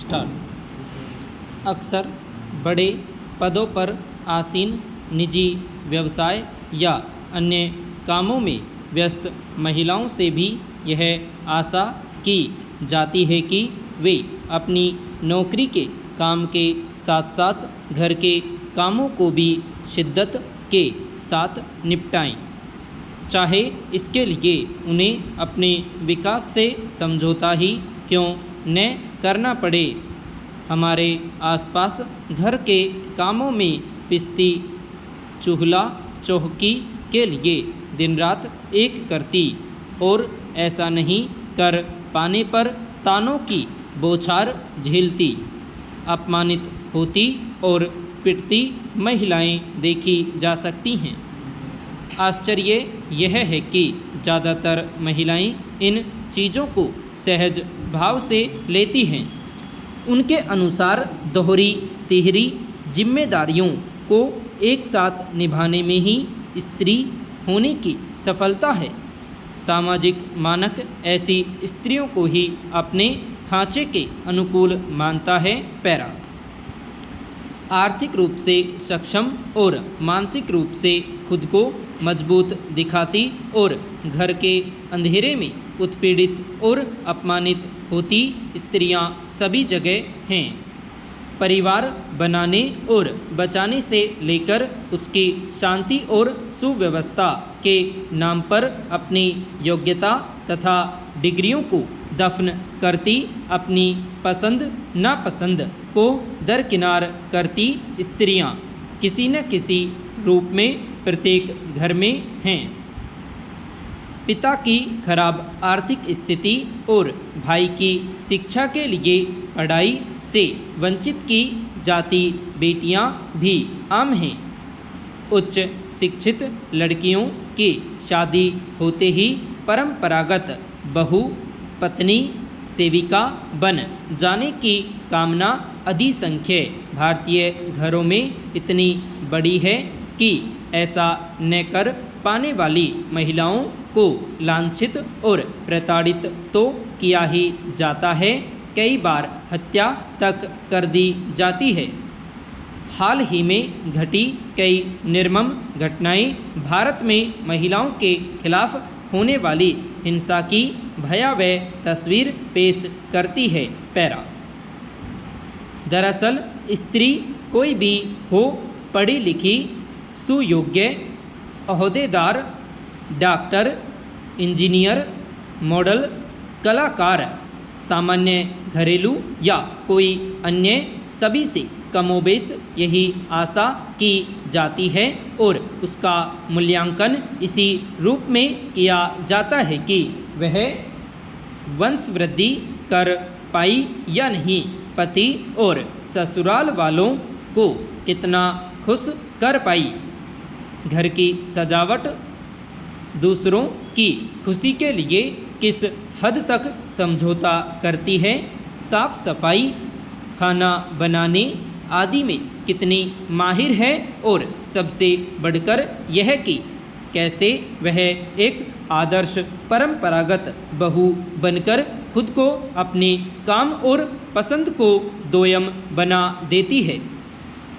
Start. अक्सर बड़े पदों पर आसीन, निजी व्यवसाय या अन्य कामों में व्यस्त महिलाओं से भी यह आशा की जाती है कि वे अपनी नौकरी के काम के साथ साथ घर के कामों को भी शिद्दत के साथ निपटाएं, चाहे इसके लिए उन्हें अपने विकास से समझौता ही क्यों न करना पड़े। हमारे आसपास घर के कामों में पिसती चूल्हा चौकी के लिए दिन रात एक करती और ऐसा नहीं कर पाने पर तानों की बौछार झेलती, अपमानित होती और पिटती महिलाएं देखी जा सकती हैं। आश्चर्य यह है कि ज़्यादातर महिलाएं इन चीज़ों को सहज भाव से लेती हैं। उनके अनुसार दोहरी तिहरी जिम्मेदारियों को एक साथ निभाने में ही स्त्री होने की सफलता है। सामाजिक मानक ऐसी स्त्रियों को ही अपने खांचे के अनुकूल मानता है। पैरा। आर्थिक रूप से सक्षम और मानसिक रूप से खुद को मजबूत दिखाती और घर के अंधेरे में उत्पीड़ित और अपमानित होती स्त्रियां सभी जगह हैं। परिवार बनाने और बचाने से लेकर उसकी शांति और सुव्यवस्था के नाम पर अपनी योग्यता तथा डिग्रियों को दफन करती, अपनी पसंद नापसंद को दरकिनार करती स्त्रियां किसी न किसी रूप में प्रत्येक घर में हैं। पिता की खराब आर्थिक स्थिति और भाई की शिक्षा के लिए पढ़ाई से वंचित की जाती बेटियां भी आम हैं। उच्च शिक्षित लड़कियों की शादी होते ही परंपरागत बहू पत्नी सेविका बन जाने की कामना अधिसंख्य भारतीय घरों में इतनी बड़ी है कि ऐसा न कर पाने वाली महिलाओं को लांछित और प्रताड़ित तो किया ही जाता है, कई बार हत्या तक कर दी जाती है। हाल ही में घटी कई निर्मम घटनाएं भारत में महिलाओं के खिलाफ होने वाली हिंसा की भयावह तस्वीर पेश करती है। पैरा। दरअसल स्त्री कोई भी हो, पढ़ी लिखी सुयोग्य ओहदेदार, डॉक्टर, इंजीनियर, मॉडल, कलाकार, सामान्य घरेलू या कोई अन्य सभी से कमोबेश यही आशा की जाती है और उसका मूल्यांकन इसी रूप में किया जाता है कि वह वंश वृद्धि कर पाई या नहीं, पति और ससुराल वालों को कितना खुश कर पाई, घर की सजावट, दूसरों की खुशी के लिए किस हद तक समझौता करती है, साफ सफाई, खाना बनाने आदि में कितनी माहिर है और सबसे बढ़कर यह कि कैसे वह एक आदर्श परंपरागत बहू बनकर खुद को अपने काम और पसंद को दोयम बना देती है।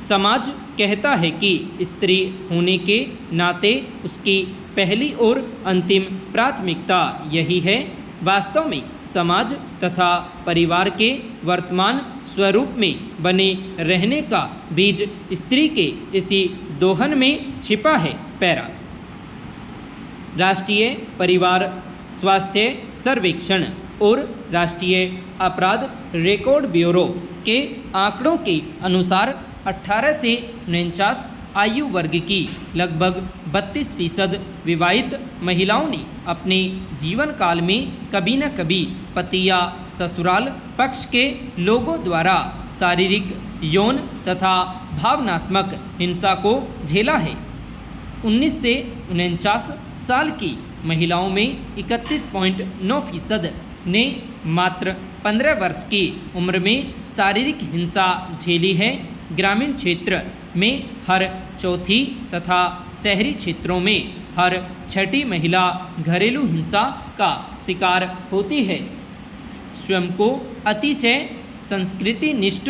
समाज कहता है कि स्त्री होने के नाते उसकी पहली और अंतिम प्राथमिकता यही है। वास्तव में समाज तथा परिवार के वर्तमान स्वरूप में बने रहने का बीज स्त्री के इसी दोहन में छिपा है। पैरा। राष्ट्रीय परिवार स्वास्थ्य सर्वेक्षण और राष्ट्रीय अपराध रिकॉर्ड ब्यूरो के आंकड़ों के अनुसार 18 से 49 आयु वर्ग की लगभग 32% विवाहित महिलाओं ने अपने जीवन काल में कभी न कभी पति या ससुराल पक्ष के लोगों द्वारा शारीरिक, यौन तथा भावनात्मक हिंसा को झेला है। 19 से 49 साल की महिलाओं में 31.9% ने मात्र 15 वर्ष की उम्र में शारीरिक हिंसा झेली है। ग्रामीण क्षेत्र में हर चौथी तथा शहरी क्षेत्रों में हर छठी महिला घरेलू हिंसा का शिकार होती है। स्वयं को अतिशय संस्कृतिनिष्ठ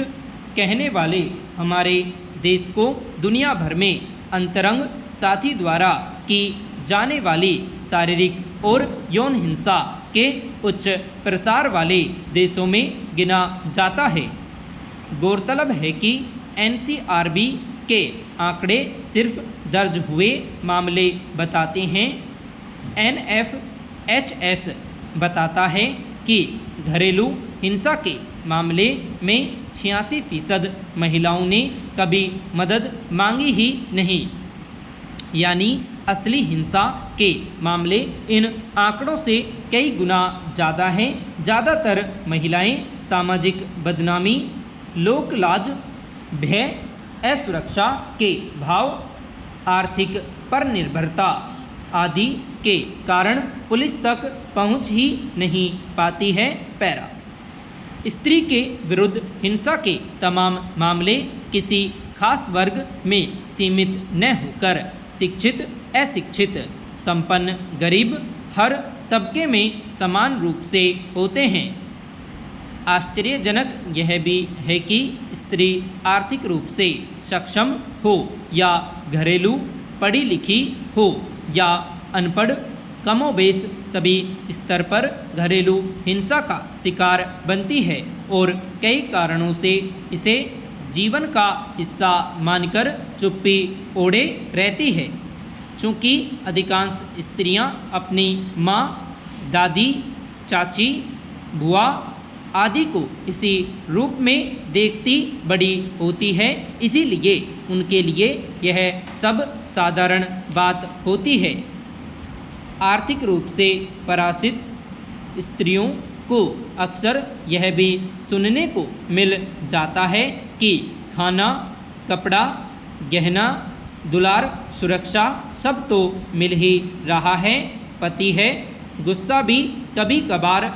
कहने वाले हमारे देश को दुनिया भर में अंतरंग साथी द्वारा की जाने वाली शारीरिक और यौन हिंसा के उच्च प्रसार वाले देशों में गिना जाता है। गौरतलब है कि NCRB के आंकड़े सिर्फ दर्ज हुए मामले बताते हैं। NFHS बताता है कि घरेलू हिंसा के मामले में 86% महिलाओं ने कभी मदद मांगी ही नहीं, यानी असली हिंसा के मामले इन आंकड़ों से कई गुना ज़्यादा हैं। ज़्यादातर महिलाएं सामाजिक बदनामी, लोकलाज, भय, असुरक्षा के भाव, आर्थिक परनिर्भरता आदि के कारण पुलिस तक पहुंच ही नहीं पाती है। पैरा स्त्री के विरुद्ध हिंसा के तमाम मामले किसी खास वर्ग में सीमित न होकर शिक्षित, अशिक्षित, संपन्न, गरीब, हर तबके में समान रूप से होते हैं। आश्चर्यजनक यह भी है कि स्त्री आर्थिक रूप से सक्षम हो या घरेलू, पढ़ी लिखी हो या अनपढ़, कमोबेश सभी स्तर पर घरेलू हिंसा का शिकार बनती है और कई कारणों से इसे जीवन का हिस्सा मानकर चुप्पी ओढ़े रहती है। चूँकि अधिकांश स्त्रियां अपनी माँ, दादी, चाची, बुआ आदि को इसी रूप में देखती बड़ी होती है, इसीलिए उनके लिए यह सब साधारण बात होती है। आर्थिक रूप से पराश्रित स्त्रियों को अक्सर यह भी सुनने को मिल जाता है कि खाना, कपड़ा, गहना, दुलार, सुरक्षा सब तो मिल ही रहा है, पति है, गुस्सा भी कभी कभार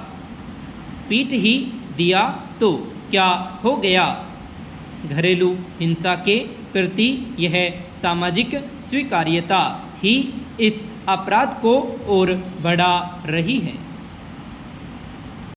पीट ही दिया तो क्या हो गया। घरेलू हिंसा के प्रति यह सामाजिक स्वीकार्यता ही इस अपराध को और बढ़ा रही है।